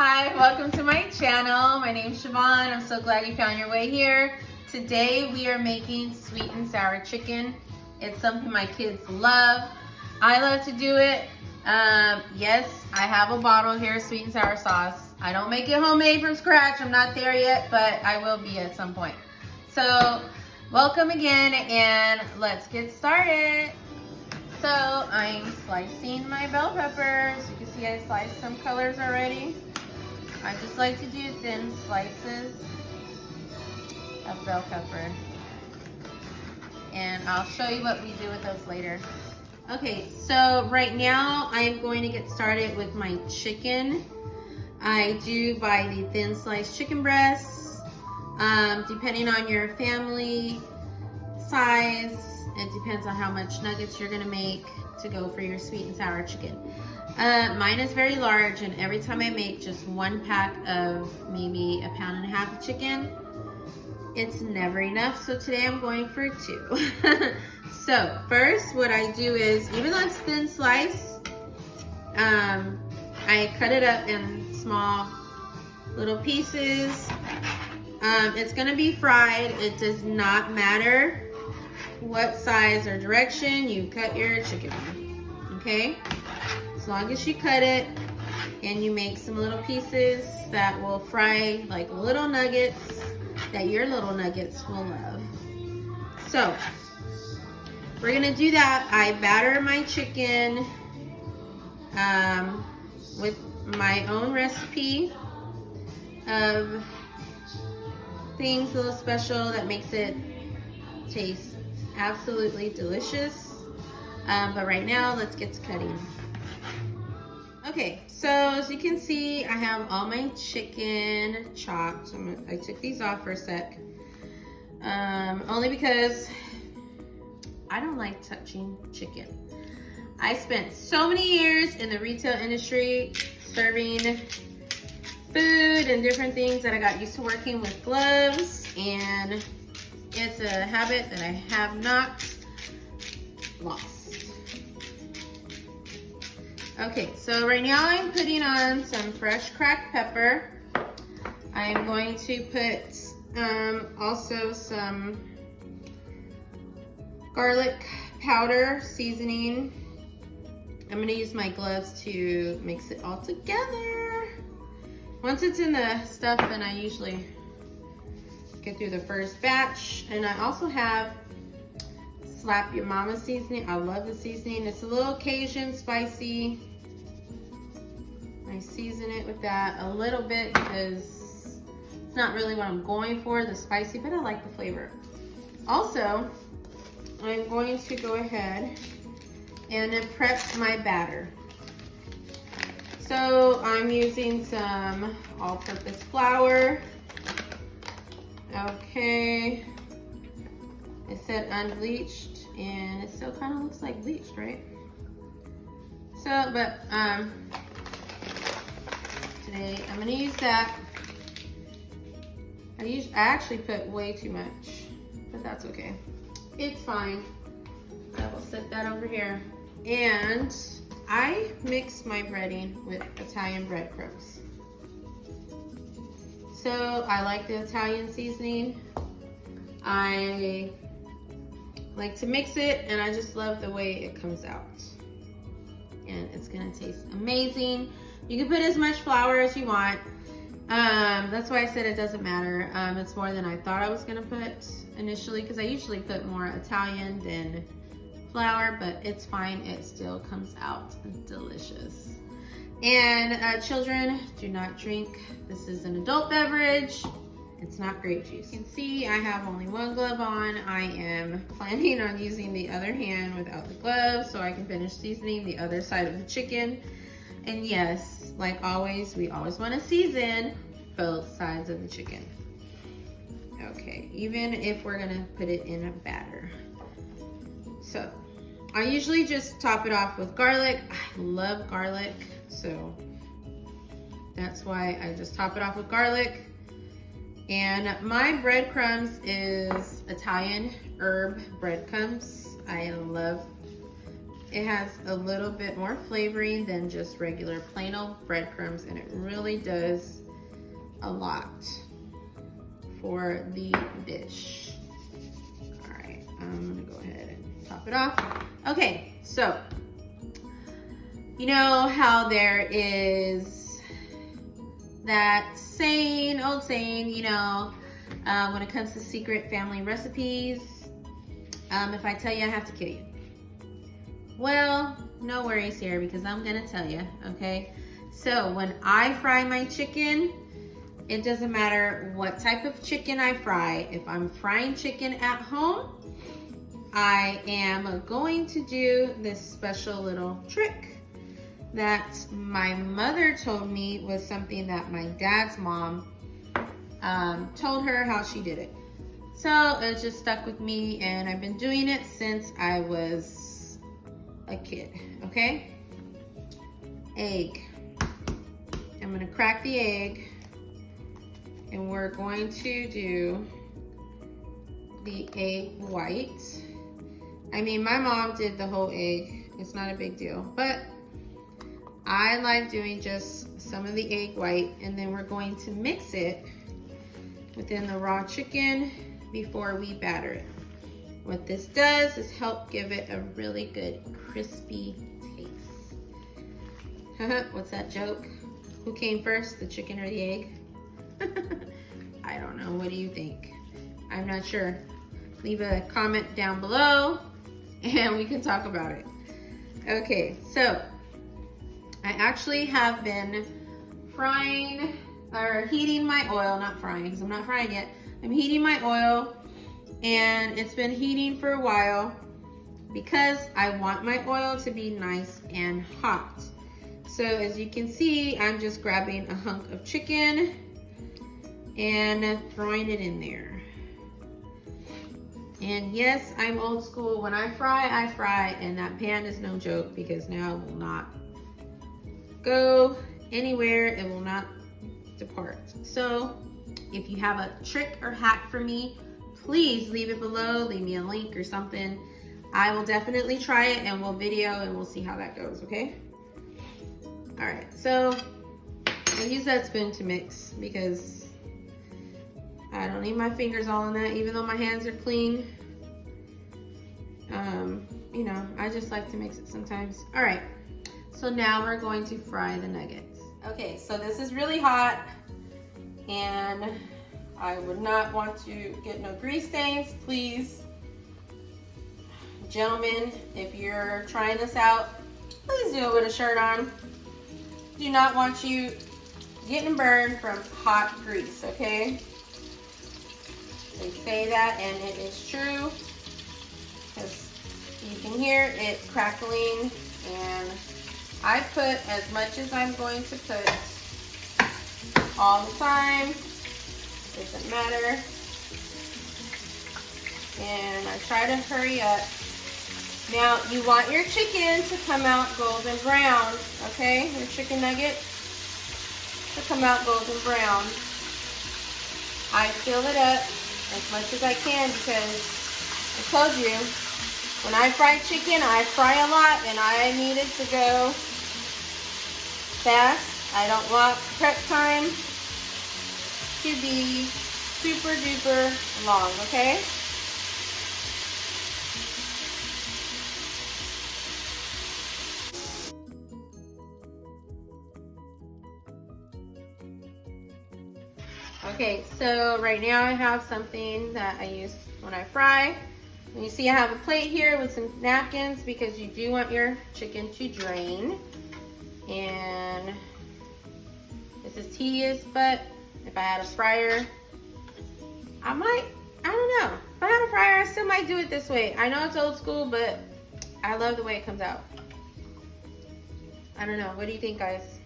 Hi, welcome to my channel. My name is Siobhan. I'm so glad you found your way here. Today we are making sweet and sour chicken. It's something my kids love. I love to do it. Yes, I have a bottle here, sweet and sour sauce. I don't make it homemade from scratch. I'm not there yet, but I will be at some point. So welcome again and let's get started. So I'm slicing my bell peppers. You can see I sliced some colors already. I just like to do thin slices of bell pepper. And I'll show you what we do with those later. Okay, so right now I'm going to get started with my chicken. I do buy the thin sliced chicken breasts. Depending on your family size, it depends on how much nuggets you're gonna make to go for your sweet and sour chicken. Mine is very large, and every time I make just one pack of maybe 1.5 pounds of chicken, it's never enough. So today I'm going for 2. So first what I do is, even though it's thin slice, I cut it up in small little pieces. It's gonna be fried. It does not matter what size or direction you cut your chicken, okay? As long as you cut it and you make some little pieces that will fry like little nuggets that your little nuggets will love. So we're gonna do that. I batter my chicken with my own recipe of things a little special that makes it taste absolutely delicious. But right now, let's get to cutting. Okay, so as you can see, I have all my chicken chopped. I took these off for a sec. Only because I don't like touching chicken. I spent so many years in the retail industry serving food and different things that I got used to working with gloves, and it's a habit that I have not lost. Okay, so right now I'm putting on some fresh cracked pepper. I'm going to put also some garlic powder seasoning. I'm gonna use my gloves to mix it all together. Once it's in the stuff, then I usually get through the first batch. And I also have Slap Your Mama seasoning. I love the seasoning. It's a little Cajun spicy. I season it with that a little bit because it's not really what I'm going for, the spicy, but I like the flavor. Also, I'm going to go ahead and prep my batter. So I'm using some all-purpose flour. Okay, it said unbleached, and it still kind of looks like bleached, right? So, but today I'm gonna use that. I actually put way too much, but that's okay. It's fine. I will set that over here. And I mix my breading with Italian breadcrumbs. So I like the Italian seasoning. I like to mix it, and I just love the way it comes out. And it's gonna taste amazing. You can put as much flour as you want. That's why I said it doesn't matter. It's more than I thought I was gonna put initially, because I usually put more Italian than flour, but it's fine. It still comes out delicious. And children, do not drink. This is an adult beverage. It's not grape juice. You can see I have only one glove on. I am planning on using the other hand without the glove so I can finish seasoning the other side of the chicken. And yes, like always, we always want to season both sides of the chicken. Okay, even if we're gonna put it in a batter. So I usually just top it off with garlic. I love garlic, so that's why I just top it off with garlic. And my breadcrumbs is Italian herb breadcrumbs. I love It has a little bit more flavoring than just regular plain old breadcrumbs, and it really does a lot for the dish. All right, I'm gonna go ahead and top it off. Okay, so you know how there is that saying, old saying, you know, when it comes to secret family recipes, if I tell you, I have to kill you. Well, no worries here, because I'm gonna tell you, okay? So when I fry my chicken, it doesn't matter what type of chicken I fry. If I'm frying chicken at home, I am going to do this special little trick that my mother told me was something that my dad's mom told her how she did it. So it just stuck with me, and I've been doing it since I was a kid, okay? Egg. I'm gonna crack the egg, and we're going to do the egg white. I mean, my mom did the whole egg. It's not a big deal, but I like doing just some of the egg white, and then we're going to mix it within the raw chicken before we batter it. What this does is help give it a really good crispy taste. What's that joke? Who came first, the chicken or the egg? I don't know. What do you think? I'm not sure. Leave a comment down below and we can talk about it. Okay, so I actually have been frying or heating my oil, not frying because I'm not frying yet. I'm heating my oil, and it's been heating for a while because I want my oil to be nice and hot. So as you can see, I'm just grabbing a hunk of chicken and throwing it in there. And yes, I'm old school. When I fry, and that pan is no joke, because now it will not go anywhere. It will not depart. So if you have a trick or hack for me, please leave it below. Leave me a link or something. I will definitely try it, and we'll video, and we'll see how that goes, okay? All right, so I use that spoon to mix because I don't need my fingers all in that, even though my hands are clean. You know, I just like to mix it sometimes. All right, so now we're going to fry the nuggets. Okay, so this is really hot, and I would not want to get no grease stains. Please, gentlemen, if you're trying this out, please do it with a shirt on. Do not want you getting burned from hot grease, okay? They say that, and it is true, because you can hear it crackling, and I put as much as I'm going to put all the time. Doesn't matter. And I try to hurry up. Now, you want your chicken to come out golden brown, okay? Your chicken nuggets to come out golden brown. I fill it up as much as I can because I told you, when I fry chicken, I fry a lot, and I need it to go fast. I don't want prep time to be super duper long, okay? Okay, so right now I have something that I use when I fry. And you see I have a plate here with some napkins because you do want your chicken to drain. And this is tedious, but if I had a fryer, I don't know. If I had a fryer, I still might do it this way. I know it's old school, but I love the way it comes out. I don't know. What do you think, guys?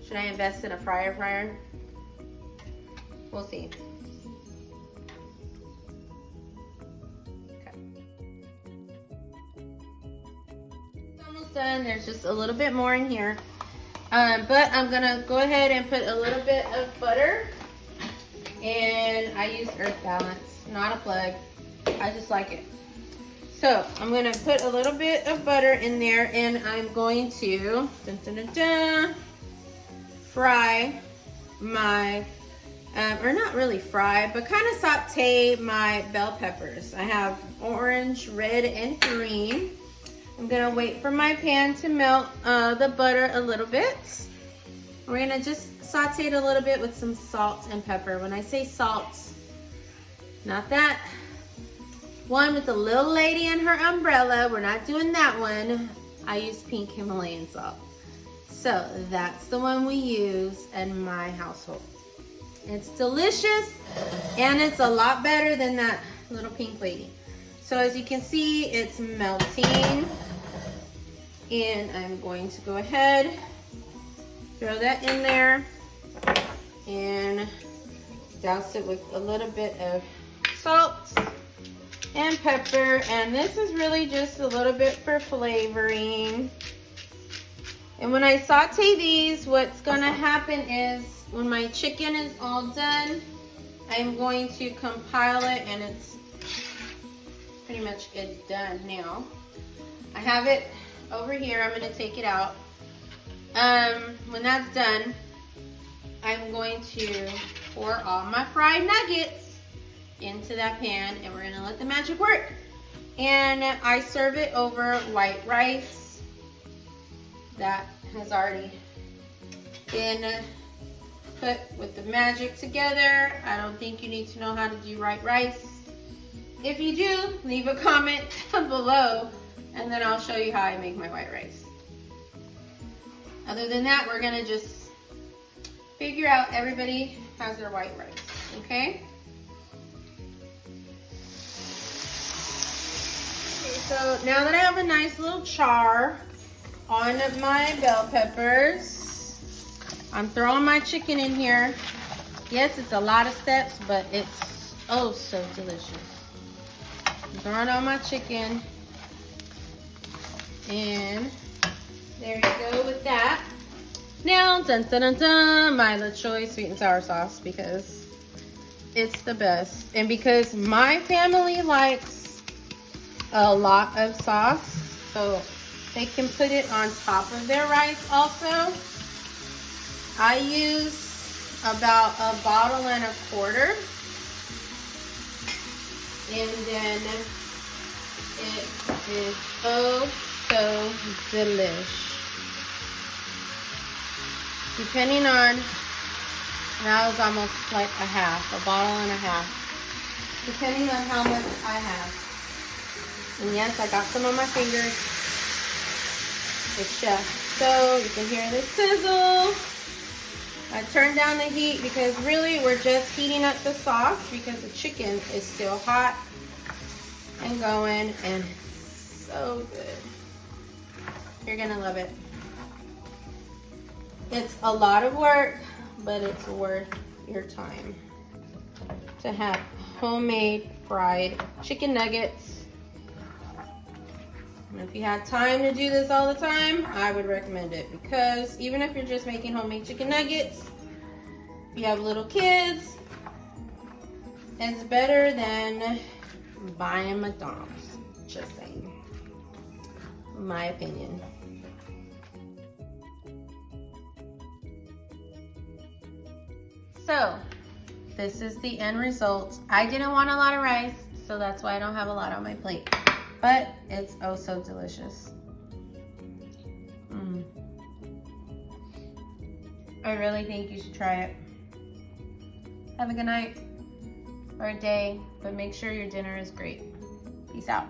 Should I invest in a fryer? We'll see. Okay. It's almost done. There's just a little bit more in here. But I'm gonna go ahead and put a little bit of butter. And I use Earth Balance, not a plug. I just like it. So I'm gonna put a little bit of butter in there, and I'm going to fry my, or not really fry, but kind of saute my bell peppers. I have orange, red, and green. I'm gonna wait for my pan to melt the butter a little bit. We're gonna just saute it a little bit with some salt and pepper. When I say salt, not that one with the little lady and her umbrella. We're not doing that one. I use pink Himalayan salt. So that's the one we use in my household. It's delicious, and it's a lot better than that little pink lady. So as you can see, it's melting, and I'm going to go ahead, throw that in there, and douse it with a little bit of salt and pepper, and this is really just a little bit for flavoring. And when I saute these, what's gonna happen is when my chicken is all done, I'm going to compile it, and it's pretty much it's done now. I have it over here. I'm gonna take it out. When that's done, I'm going to pour all my fried nuggets into that pan, and we're gonna let the magic work. And I serve it over white rice that has already been put with the magic together. I don't think you need to know how to do white rice. If you do, leave a comment below, and then I'll show you how I make my white rice. Other than that, we're gonna just figure out everybody has their white rice, okay? So now that I have a nice little char on my bell peppers, I'm throwing my chicken in here. Yes, it's a lot of steps, but it's oh so delicious. I'm throwing on my chicken, and there you go with that. Now, dun dun dun dun, my La Choy sweet and sour sauce, because it's the best, and because my family likes a lot of sauce, so they can put it on top of their rice also. I use about 1.25 bottles, and then it is oh so delish. Depending on, that was almost like 1.5 bottles, depending on how much I have. And yes, I got some on my fingers. It's chef. So you can hear the sizzle. I turned down the heat because really we're just heating up the sauce because the chicken is still hot and going, and so good. You're gonna love it. It's a lot of work, but it's worth your time to have homemade fried chicken nuggets. And if you had time to do this all the time, I would recommend it, because even if you're just making homemade chicken nuggets, if you have little kids, it's better than buying McDonald's. Just saying. In my opinion. So, this is the end result. I didn't want a lot of rice, so that's why I don't have a lot on my plate. But it's oh so delicious. I really think you should try it. Have a good night or a day, but make sure your dinner is great. Peace out.